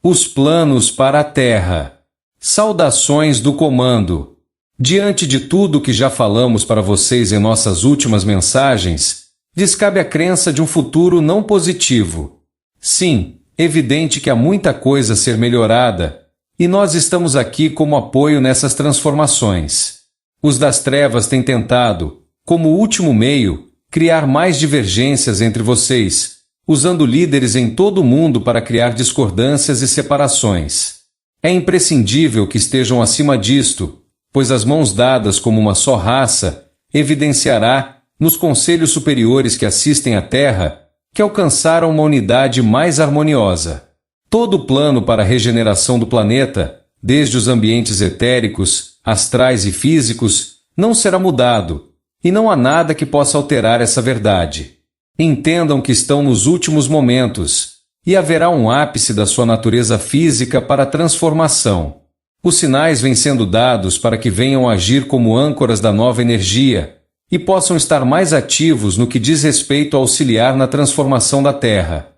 Os planos para a Terra. Saudações do comando. Diante de tudo o que já falamos para vocês em nossas últimas mensagens, descabe a crença de um futuro não positivo. Sim, evidente que há muita coisa a ser melhorada, e nós estamos aqui como apoio nessas transformações. Os das trevas têm tentado, como último meio, criar mais divergências entre vocês, usando líderes em todo o mundo para criar discordâncias e separações. É imprescindível que estejam acima disto, pois as mãos dadas como uma só raça evidenciará, nos conselhos superiores que assistem à Terra, que alcançaram uma unidade mais harmoniosa. Todo o plano para a regeneração do planeta, desde os ambientes etéricos, astrais e físicos, não será mudado, e não há nada que possa alterar essa verdade. Entendam que estão nos últimos momentos, e haverá um ápice da sua natureza física para a transformação. Os sinais vêm sendo dados para que venham agir como âncoras da nova energia, e possam estar mais ativos no que diz respeito a auxiliar na transformação da Terra.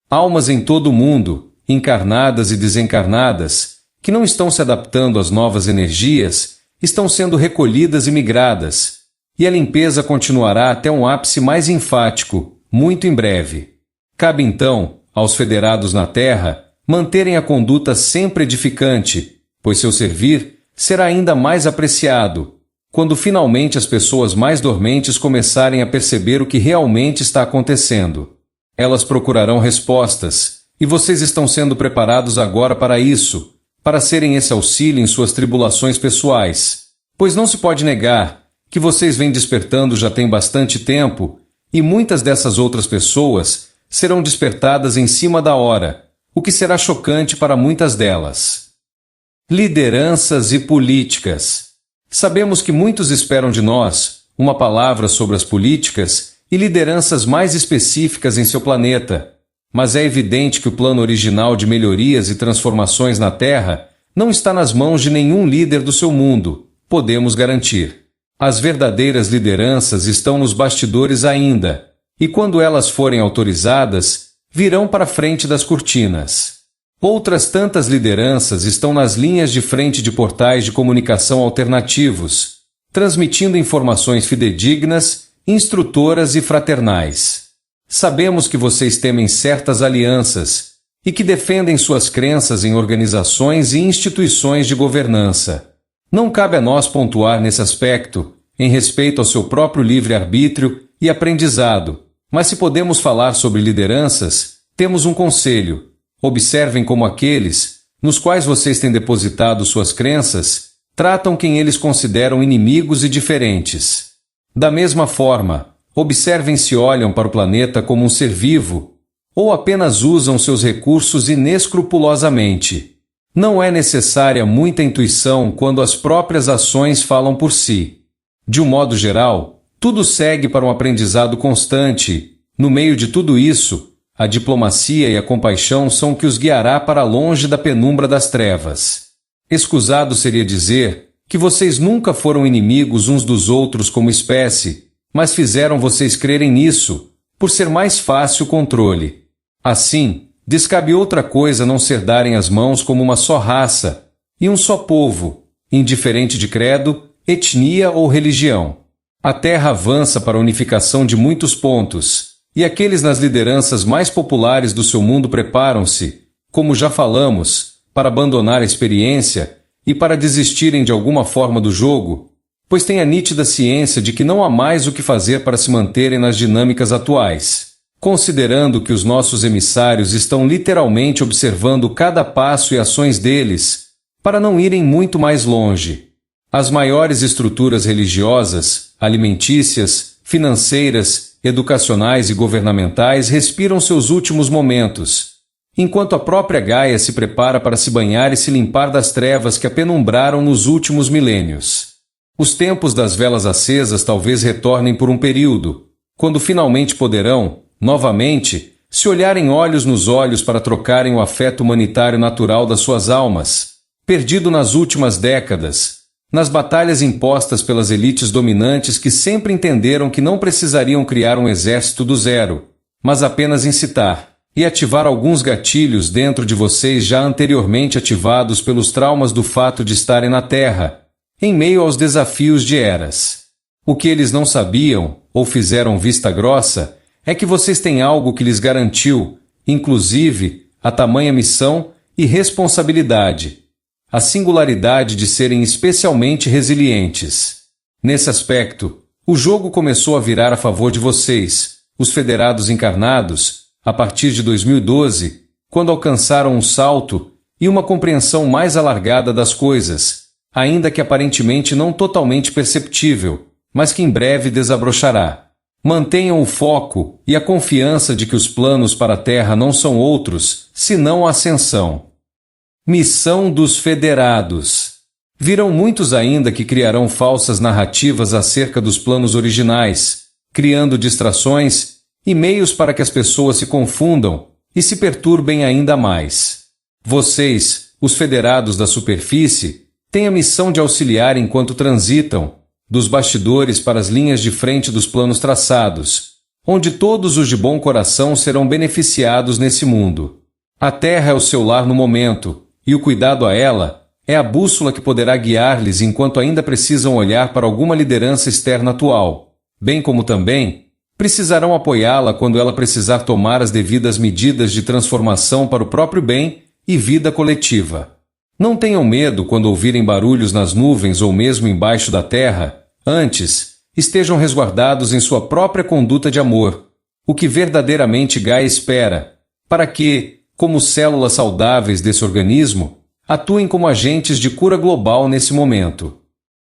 Almas em todo o mundo, encarnadas e desencarnadas, que não estão se adaptando às novas energias, estão sendo recolhidas e migradas, e a limpeza continuará até um ápice mais enfático, muito em breve. Cabe então, aos federados na Terra, manterem a conduta sempre edificante, pois seu servir será ainda mais apreciado, quando finalmente as pessoas mais dormentes começarem a perceber o que realmente está acontecendo. Elas procurarão respostas, e vocês estão sendo preparados agora para isso, para serem esse auxílio em suas tribulações pessoais, pois não se pode negar que vocês vêm despertando já tem bastante tempo, e muitas dessas outras pessoas serão despertadas em cima da hora, o que será chocante para muitas delas. Lideranças e políticas. Sabemos que muitos esperam de nós uma palavra sobre as políticas e lideranças mais específicas em seu planeta, mas é evidente que o plano original de melhorias e transformações na Terra não está nas mãos de nenhum líder do seu mundo, podemos garantir. As verdadeiras lideranças estão nos bastidores ainda, e quando elas forem autorizadas, virão para a frente das cortinas. Outras tantas lideranças estão nas linhas de frente de portais de comunicação alternativos, transmitindo informações fidedignas, instrutoras e fraternais. Sabemos que vocês temem certas alianças e que defendem suas crenças em organizações e instituições de governança. Não cabe a nós pontuar nesse aspecto, em respeito ao seu próprio livre-arbítrio e aprendizado, mas se podemos falar sobre lideranças, temos um conselho. Observem como aqueles, nos quais vocês têm depositado suas crenças, tratam quem eles consideram inimigos e diferentes. Da mesma forma, observem se olham para o planeta como um ser vivo, ou apenas usam seus recursos inescrupulosamente. Não é necessária muita intuição quando as próprias ações falam por si. De um modo geral, tudo segue para um aprendizado constante. No meio de tudo isso, a diplomacia e a compaixão são o que os guiará para longe da penumbra das trevas. Escusado seria dizer que vocês nunca foram inimigos uns dos outros como espécie, mas fizeram vocês crerem nisso, por ser mais fácil o controle. Assim, descabe outra coisa não ser darem as mãos como uma só raça, e um só povo, indiferente de credo, etnia ou religião. A Terra avança para a unificação de muitos pontos, e aqueles nas lideranças mais populares do seu mundo preparam-se, como já falamos, para abandonar a experiência e para desistirem de alguma forma do jogo, pois têm a nítida ciência de que não há mais o que fazer para se manterem nas dinâmicas atuais, considerando que os nossos emissários estão literalmente observando cada passo e ações deles, para não irem muito mais longe. As maiores estruturas religiosas, alimentícias, financeiras, educacionais e governamentais respiram seus últimos momentos, enquanto a própria Gaia se prepara para se banhar e se limpar das trevas que a penumbraram nos últimos milênios. Os tempos das velas acesas talvez retornem por um período, quando finalmente poderão, novamente, se olharem olhos nos olhos para trocarem o afeto humanitário natural das suas almas, perdido nas últimas décadas, nas batalhas impostas pelas elites dominantes que sempre entenderam que não precisariam criar um exército do zero, mas apenas incitar, e ativar alguns gatilhos dentro de vocês já anteriormente ativados pelos traumas do fato de estarem na Terra, em meio aos desafios de eras. O que eles não sabiam, ou fizeram vista grossa, é que vocês têm algo que lhes garantiu, inclusive, a tamanha missão e responsabilidade, a singularidade de serem especialmente resilientes. Nesse aspecto, o jogo começou a virar a favor de vocês, os federados encarnados, a partir de 2012, quando alcançaram um salto e uma compreensão mais alargada das coisas, ainda que aparentemente não totalmente perceptível, mas que em breve desabrochará. Mantenham o foco e a confiança de que os planos para a Terra não são outros, senão a ascensão. Missão dos federados. Virão muitos ainda que criarão falsas narrativas acerca dos planos originais, criando distrações e meios para que as pessoas se confundam e se perturbem ainda mais. Vocês, os federados da superfície, têm a missão de auxiliar enquanto transitam dos bastidores para as linhas de frente dos planos traçados, onde todos os de bom coração serão beneficiados nesse mundo. A Terra é o seu lar no momento, e o cuidado a ela é a bússola que poderá guiar-lhes enquanto ainda precisam olhar para alguma liderança externa atual, bem como também precisarão apoiá-la quando ela precisar tomar as devidas medidas de transformação para o próprio bem e vida coletiva. Não tenham medo quando ouvirem barulhos nas nuvens ou mesmo embaixo da terra. Antes, estejam resguardados em sua própria conduta de amor, o que verdadeiramente Gaia espera, para que, como células saudáveis desse organismo, atuem como agentes de cura global nesse momento.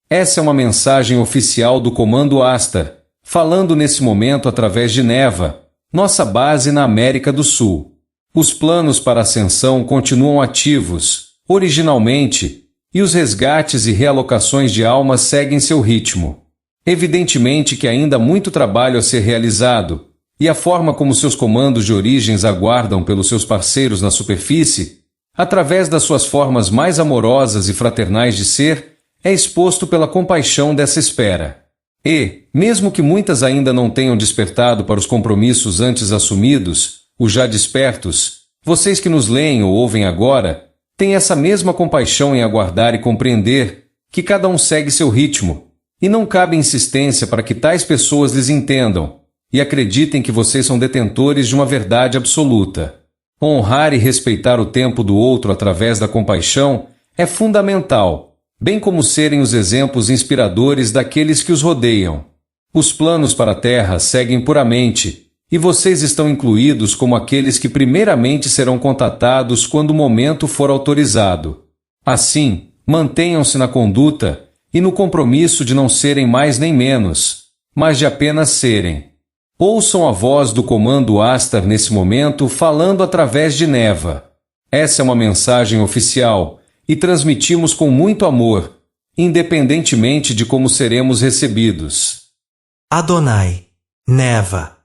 Essa é uma mensagem oficial do Comando Astar, falando nesse momento através de Neva, nossa base na América do Sul. Os planos para a ascensão continuam ativos, originalmente, e os resgates e realocações de almas seguem seu ritmo. Evidentemente que ainda há muito trabalho a ser realizado, e a forma como seus comandos de origens aguardam pelos seus parceiros na superfície, através das suas formas mais amorosas e fraternais de ser, é exposto pela compaixão dessa espera. E, mesmo que muitas ainda não tenham despertado para os compromissos antes assumidos, os já despertos, vocês que nos leem ou ouvem agora, têm essa mesma compaixão em aguardar e compreender que cada um segue seu ritmo, e não cabe insistência para que tais pessoas lhes entendam e acreditem que vocês são detentores de uma verdade absoluta. Honrar e respeitar o tempo do outro através da compaixão é fundamental, bem como serem os exemplos inspiradores daqueles que os rodeiam. Os planos para a Terra seguem puramente, e vocês estão incluídos como aqueles que primeiramente serão contatados quando o momento for autorizado. Assim, mantenham-se na conduta e no compromisso de não serem mais nem menos, mas de apenas serem. Ouçam a voz do Comando Astar nesse momento falando através de Neva. Essa é uma mensagem oficial e transmitimos com muito amor, independentemente de como seremos recebidos. Adonai, Neva.